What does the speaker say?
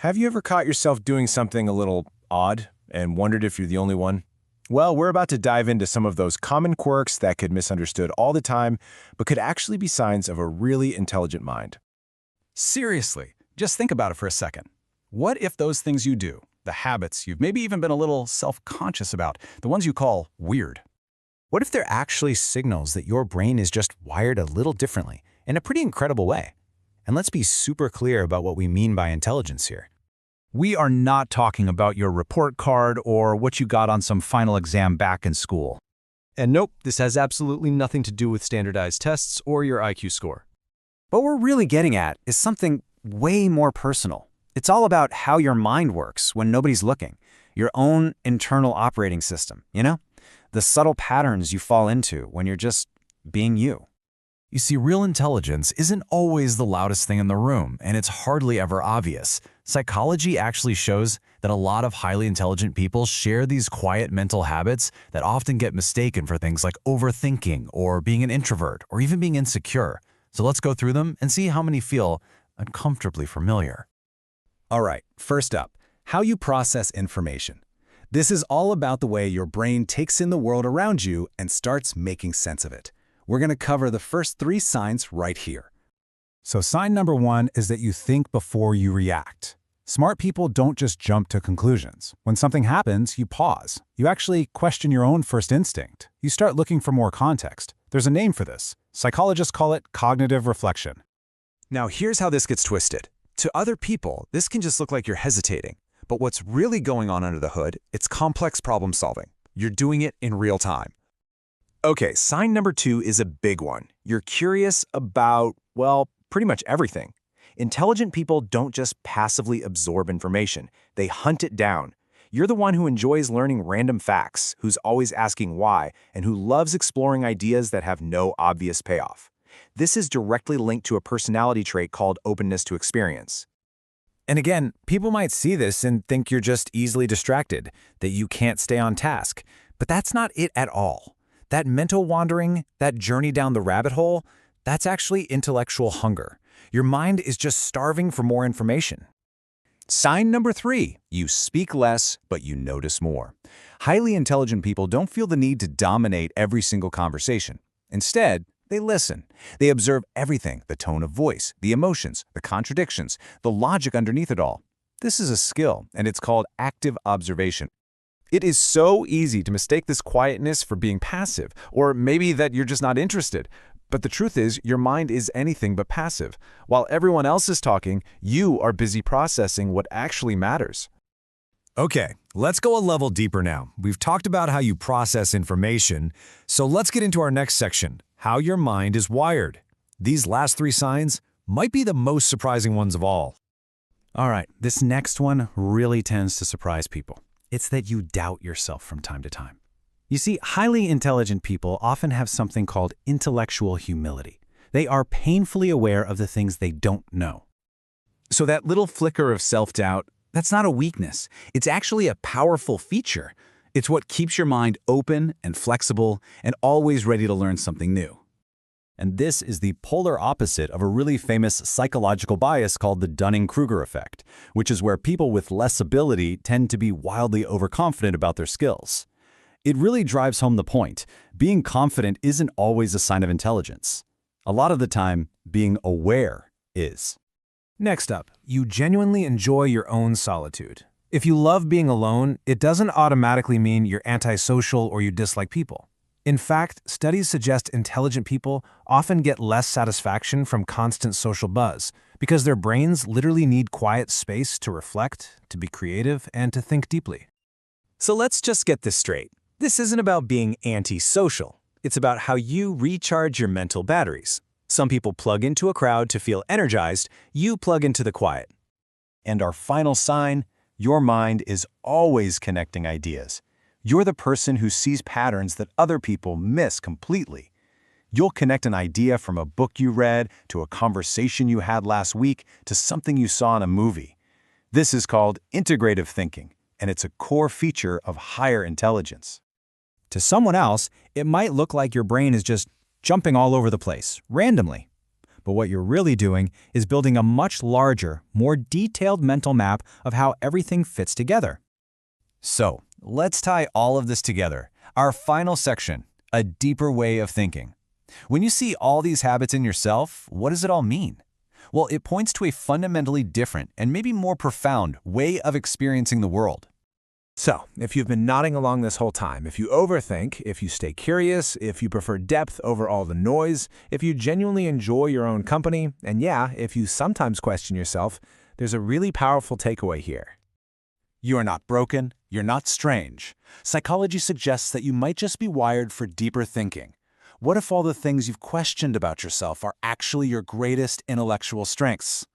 Have you ever caught yourself doing something a little odd and wondered if you're the only one? Well, we're about to dive into some of those common quirks that could misunderstood all the time, but could actually be signs of a really intelligent mind. Seriously, just think about it for a second. What if those things you do, the habits you've maybe even been a little self-conscious about, the ones you call weird? What if they're actually signals that your brain is just wired a little differently, in a pretty incredible way? And let's be super clear about what we mean by intelligence here. We are not talking about your report card or what you got on some final exam back in school. And nope, this has absolutely nothing to do with standardized tests or your IQ score. What we're really getting at is something way more personal. It's all about how your mind works when nobody's looking. Your own internal operating system, you know? The subtle patterns you fall into when you're just being you. You see, real intelligence isn't always the loudest thing in the room, and it's hardly ever obvious. Psychology actually shows that a lot of highly intelligent people share these quiet mental habits that often get mistaken for things like overthinking or being an introvert or even being insecure. So let's go through them and see how many feel uncomfortably familiar. All right, first up, how you process information. This is all about the way your brain takes in the world around you and starts making sense of it. We're going to cover the first 3 signs right here. So sign number 1 is that you think before you react. Smart people don't just jump to conclusions. When something happens, you pause. You actually question your own first instinct. You start looking for more context. There's a name for this. Psychologists call it cognitive reflection. Now here's how this gets twisted. To other people, this can just look like you're hesitating. But what's really going on under the hood, it's complex problem solving. You're doing it in real time. Okay, sign number 2 is a big one. You're curious about, well, pretty much everything. Intelligent people don't just passively absorb information, they hunt it down. You're the one who enjoys learning random facts, who's always asking why, and who loves exploring ideas that have no obvious payoff. This is directly linked to a personality trait called openness to experience. And again, people might see this and think you're just easily distracted, that you can't stay on task. But that's not it at all. That mental wandering, that journey down the rabbit hole, that's actually intellectual hunger. Your mind is just starving for more information. Sign number 3, you speak less, but you notice more. Highly intelligent people don't feel the need to dominate every single conversation. Instead, they listen. They observe everything, the tone of voice, the emotions, the contradictions, the logic underneath it all. This is a skill, and it's called active observation. It is so easy to mistake this quietness for being passive, or maybe that you're just not interested. But the truth is, your mind is anything but passive. While everyone else is talking, you are busy processing what actually matters. Okay, let's go a level deeper now. We've talked about how you process information, so let's get into our next section, how your mind is wired. These last 3 signs might be the most surprising ones of all. All right, this next one really tends to surprise people. It's that you doubt yourself from time to time. You see, highly intelligent people often have something called intellectual humility. They are painfully aware of the things they don't know. So that little flicker of self-doubt, that's not a weakness. It's actually a powerful feature. It's what keeps your mind open and flexible and always ready to learn something new. And this is the polar opposite of a really famous psychological bias called the Dunning-Kruger effect, which is where people with less ability tend to be wildly overconfident about their skills. It really drives home the point. Being confident isn't always a sign of intelligence. A lot of the time, being aware is. Next up, you genuinely enjoy your own solitude. If you love being alone, it doesn't automatically mean you're antisocial or you dislike people. In fact, studies suggest intelligent people often get less satisfaction from constant social buzz because their brains literally need quiet space to reflect, to be creative, and to think deeply. So let's just get this straight. This isn't about being antisocial. It's about how you recharge your mental batteries. Some people plug into a crowd to feel energized, you plug into the quiet. And our final sign, your mind is always connecting ideas. You're the person who sees patterns that other people miss completely. You'll connect an idea from a book you read, to a conversation you had last week, to something you saw in a movie. This is called integrative thinking, and it's a core feature of higher intelligence. To someone else, it might look like your brain is just jumping all over the place, randomly. But what you're really doing is building a much larger, more detailed mental map of how everything fits together. So, let's tie all of this together. Our final section, a deeper way of thinking. When you see all these habits in yourself, what does it all mean? Well, it points to a fundamentally different and maybe more profound way of experiencing the world. So, if you've been nodding along this whole time, if you overthink, if you stay curious, if you prefer depth over all the noise, if you genuinely enjoy your own company, and yeah, if you sometimes question yourself, there's a really powerful takeaway here. You are not broken, you're not strange. Psychology suggests that you might just be wired for deeper thinking. What if all the things you've questioned about yourself are actually your greatest intellectual strengths?